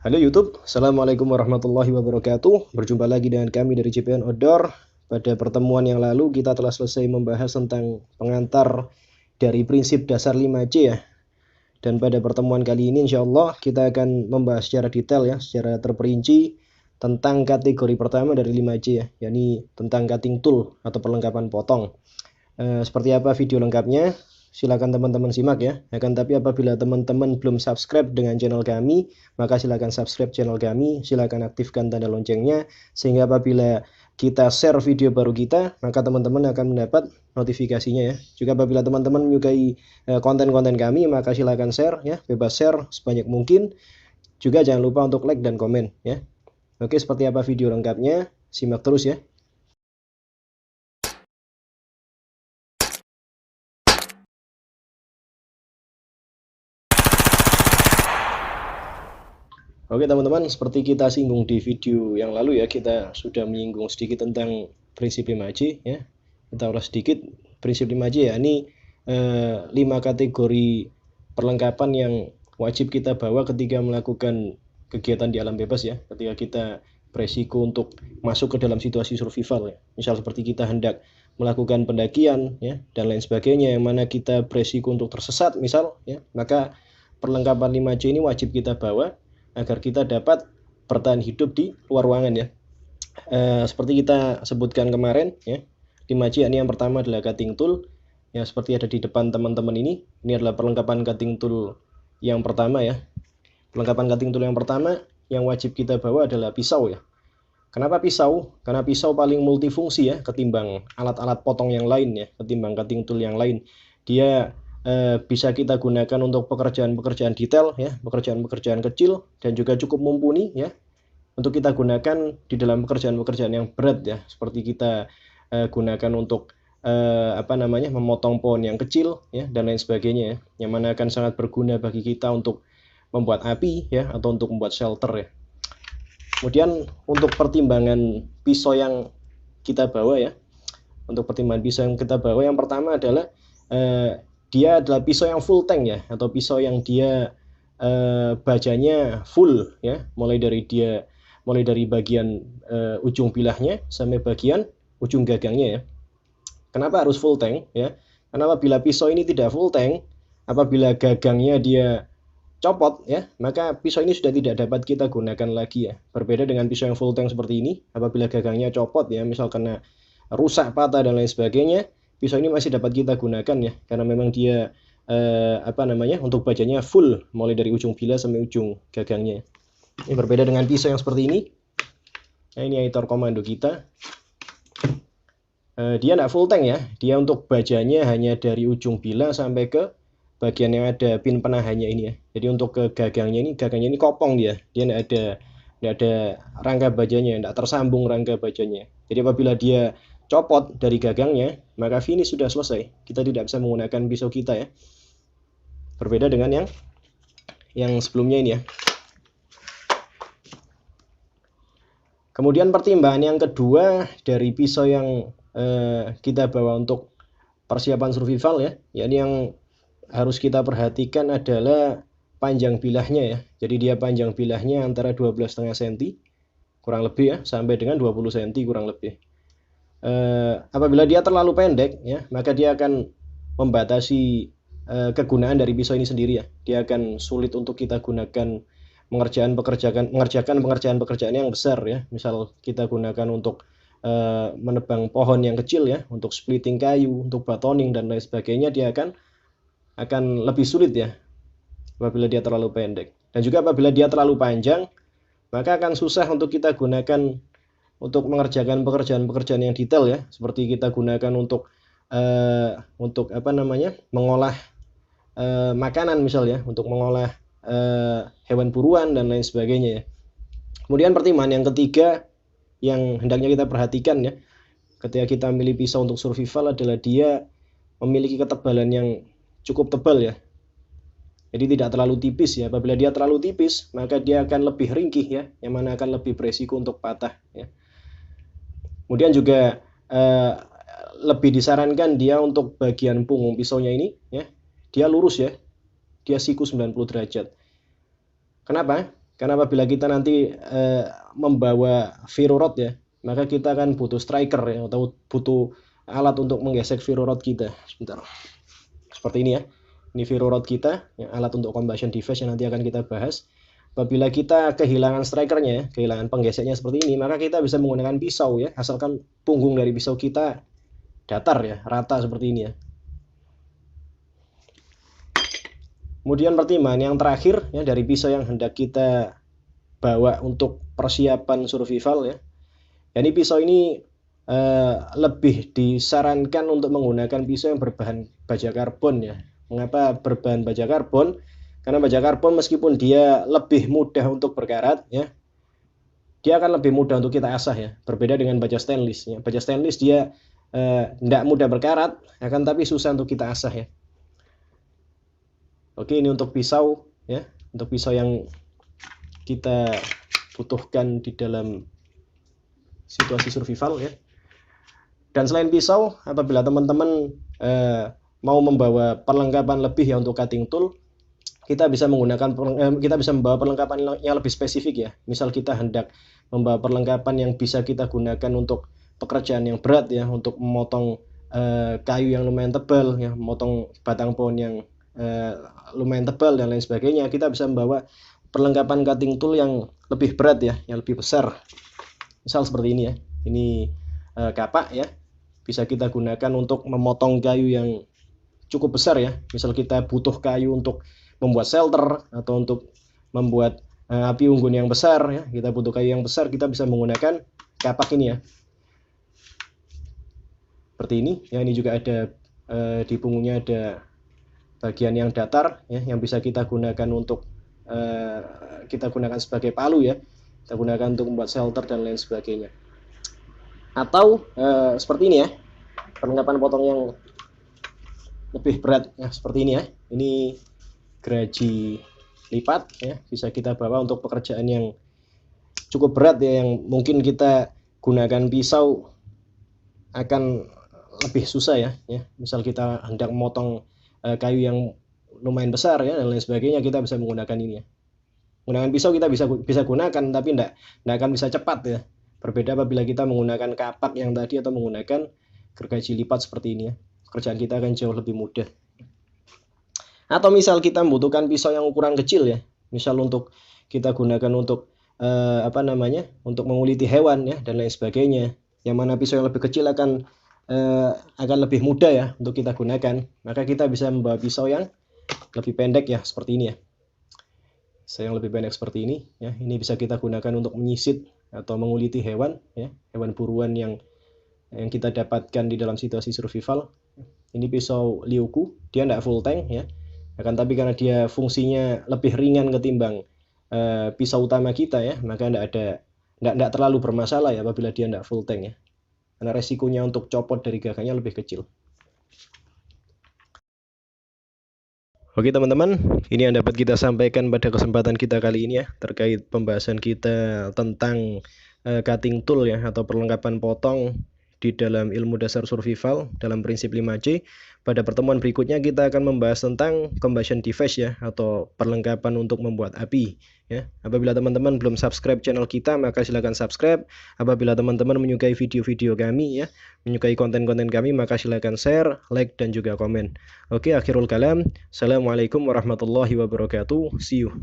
Halo YouTube, Assalamualaikum warahmatullahi wabarakatuh. Berjumpa lagi dengan kami dari JPN Outdoor. Pada pertemuan yang lalu kita telah selesai membahas tentang pengantar dari prinsip dasar 5C ya. Dan pada pertemuan kali ini insya Allah kita akan membahas secara detail ya, secara terperinci tentang kategori pertama dari 5C ya, yakni tentang cutting tool atau perlengkapan potong. Seperti apa video lengkapnya? Silakan teman-teman simak ya. Akan tapi apabila teman-teman belum subscribe dengan channel kami, maka silakan subscribe channel kami, silakan aktifkan tanda loncengnya sehingga apabila kita share video baru kita, maka teman-teman akan mendapat notifikasinya ya. Juga apabila teman-teman menyukai konten-konten kami, maka silakan share ya, bebas share sebanyak mungkin. Juga jangan lupa untuk like dan komen ya. Oke, seperti apa video lengkapnya? Simak terus ya. Oke teman-teman, seperti kita singgung di video yang lalu ya, kita sudah menyinggung sedikit tentang prinsip 5C ya. Kita ulas sedikit prinsip 5C ya. Ini 5 kategori perlengkapan yang wajib kita bawa ketika melakukan kegiatan di alam bebas ya. Ketika kita beresiko untuk masuk ke dalam situasi survival ya. Misal seperti kita hendak melakukan pendakian ya dan lain sebagainya, yang mana kita beresiko untuk tersesat misal ya, maka perlengkapan 5C ini wajib kita bawa agar kita dapat bertahan hidup di luar ruangan ya. Seperti kita sebutkan kemarin ya, 5C ini yang pertama adalah cutting tool ya, seperti ada di depan teman-teman ini. Ini adalah perlengkapan cutting tool yang pertama ya. Perlengkapan cutting tool yang pertama yang wajib kita bawa adalah pisau ya. Kenapa pisau? Karena pisau paling multifungsi ya ketimbang alat-alat potong yang lain ya, ketimbang cutting tool yang lain. Dia bisa kita gunakan untuk pekerjaan-pekerjaan detail ya, pekerjaan-pekerjaan kecil, dan juga cukup mumpuni ya untuk kita gunakan di dalam pekerjaan-pekerjaan yang berat ya, seperti kita gunakan untuk memotong pohon yang kecil ya dan lain sebagainya ya, yang mana akan sangat berguna bagi kita untuk membuat api ya atau untuk membuat shelter ya. Kemudian untuk pertimbangan pisau yang kita bawa ya, untuk pertimbangan pisau yang kita bawa yang pertama adalah dia adalah pisau yang full tank ya, atau pisau yang dia bajanya full ya, mulai dari bagian ujung bilahnya sampai bagian ujung gagangnya ya. Kenapa harus full tank ya? Karena apabila pisau ini tidak full tank, apabila gagangnya dia copot ya, maka pisau ini sudah tidak dapat kita gunakan lagi ya. Berbeda dengan pisau yang full tank seperti ini, apabila gagangnya copot ya, misal karena rusak, patah dan lain sebagainya, pisau ini masih dapat kita gunakan ya, karena memang dia untuk bajanya full mulai dari ujung bilah sampai ujung gagangnya. Ini berbeda dengan pisau yang seperti ini. Nah, ini editor komando kita. Dia tidak full tank ya, dia untuk bajanya hanya dari ujung bilah sampai ke bagian yang ada pin penahannya ini ya. Jadi untuk ke gagangnya ini kopong dia tidak ada rangka bajanya, tidak tersambung rangka bajanya. Jadi apabila dia copot dari gagangnya, maka finish sudah selesai. Kita tidak bisa menggunakan pisau kita ya. Berbeda dengan yang sebelumnya ini ya. Kemudian pertimbangan yang kedua dari pisau yang kita bawa untuk persiapan survival ya, yakni yang harus kita perhatikan adalah panjang bilahnya ya. Jadi dia panjang bilahnya antara 12,5 cm kurang lebih ya, sampai dengan 20 cm kurang lebih. Apabila dia terlalu pendek ya, maka dia akan membatasi kegunaan dari pisau ini sendiri ya. Dia akan sulit untuk kita gunakan mengerjakan pekerjaan yang besar ya. Misal kita gunakan untuk menebang pohon yang kecil ya, untuk splitting kayu, untuk batoning dan lain sebagainya, dia akan lebih sulit ya apabila dia terlalu pendek. Dan juga apabila dia terlalu panjang, maka akan susah untuk kita gunakan untuk mengerjakan pekerjaan-pekerjaan yang detail ya, seperti kita gunakan untuk mengolah makanan misalnya, untuk mengolah hewan buruan dan lain sebagainya ya. Kemudian pertimbangan yang ketiga yang hendaknya kita perhatikan ya, ketika kita memilih pisau untuk survival adalah dia memiliki ketebalan yang cukup tebal ya. Jadi tidak terlalu tipis ya. Apabila dia terlalu tipis, maka dia akan lebih ringkih ya, yang mana akan lebih beresiko untuk patah ya. Kemudian juga lebih disarankan dia untuk bagian punggung pisaunya ini ya, dia lurus ya, dia siku 90 derajat. Kenapa? Karena apabila kita nanti membawa virurot ya, maka kita akan butuh striker ya, atau butuh alat untuk menggesek virurot kita. Sebentar. Seperti ini ya. Ini virurot kita, ya, alat untuk combustion device yang nanti akan kita bahas. Apabila kita kehilangan strikernya, kehilangan penggeseknya seperti ini, maka kita bisa menggunakan pisau ya, asalkan punggung dari pisau kita datar ya, rata seperti ini ya. Kemudian pertimbangan yang terakhir ya, dari pisau yang hendak kita bawa untuk persiapan survival ya. Jadi pisau ini lebih disarankan untuk menggunakan pisau yang berbahan baja karbon ya. Mengapa berbahan baja karbon? Karena baja karbon meskipun dia lebih mudah untuk berkarat ya, dia akan lebih mudah untuk kita asah ya. Berbeda dengan baja stainless ya. Baja stainless dia tidak mudah berkarat, akan tapi susah untuk kita asah ya. Oke, ini untuk pisau ya, untuk pisau yang kita butuhkan di dalam situasi survival ya. Dan selain pisau, apabila teman-teman mau membawa perlengkapan lebih ya untuk cutting tool, kita bisa membawa perlengkapan yang lebih spesifik ya. Misal kita hendak membawa perlengkapan yang bisa kita gunakan untuk pekerjaan yang berat ya, untuk memotong kayu yang lumayan tebal ya, memotong batang pohon yang lumayan tebal dan lain sebagainya. Kita bisa membawa perlengkapan cutting tool yang lebih berat ya, yang lebih besar. Misal seperti ini ya. Ini kapak ya. Bisa kita gunakan untuk memotong kayu yang cukup besar ya. Misal kita butuh kayu untuk membuat shelter atau untuk membuat api unggun yang besar ya. Kita butuh kayu yang besar, kita bisa menggunakan kapak ini ya. Seperti ini. Ya, ini juga ada di punggungnya ada bagian yang datar ya, yang bisa kita gunakan untuk kita gunakan sebagai palu ya, kita gunakan untuk membuat shelter dan lain sebagainya. Atau seperti ini ya, perlengkapan potong yang lebih berat ya, seperti ini ya. Ini geraji lipat ya, bisa kita bawa untuk pekerjaan yang cukup berat ya, yang mungkin kita gunakan pisau akan lebih susah ya. Misal kita hendak memotong kayu yang lumayan besar ya dan lain sebagainya, kita bisa menggunakan ini ya. Menggunakan pisau kita bisa gunakan, tapi tidak akan bisa cepat ya. Berbeda apabila kita menggunakan kapak yang tadi atau menggunakan gergaji lipat seperti ini ya. Pekerjaan kita akan jauh lebih mudah. Atau misal kita membutuhkan pisau yang ukuran kecil ya. Misal untuk kita gunakan untuk untuk menguliti hewan ya dan lain sebagainya. Yang mana pisau yang lebih kecil akan lebih mudah ya untuk kita gunakan. Maka kita bisa membawa pisau yang lebih pendek ya, seperti ini ya. Yang lebih pendek seperti ini ya. Ini bisa kita gunakan untuk menyisit atau menguliti hewan ya, hewan buruan yang kita dapatkan di dalam situasi survival. Ini pisau liuku, dia tidak full tank ya. Akan tapi karena dia fungsinya lebih ringan ketimbang pisau utama kita ya, maka tidak terlalu bermasalah ya apabila dia tidak full tank ya. Karena resikonya untuk copot dari gagangnya lebih kecil. Oke teman-teman, ini yang dapat kita sampaikan pada kesempatan kita kali ini ya, terkait pembahasan kita tentang cutting tool ya, atau perlengkapan potong di dalam ilmu dasar survival dalam prinsip 5C. Pada pertemuan berikutnya kita akan membahas tentang combustion device ya, atau perlengkapan untuk membuat api ya. Apabila teman-teman belum subscribe channel kita, maka silakan subscribe. Apabila teman-teman menyukai video-video kami ya, menyukai konten-konten kami, maka silakan share, like, dan juga komen. Oke, akhirul kalam. Assalamualaikum warahmatullahi wabarakatuh. See you.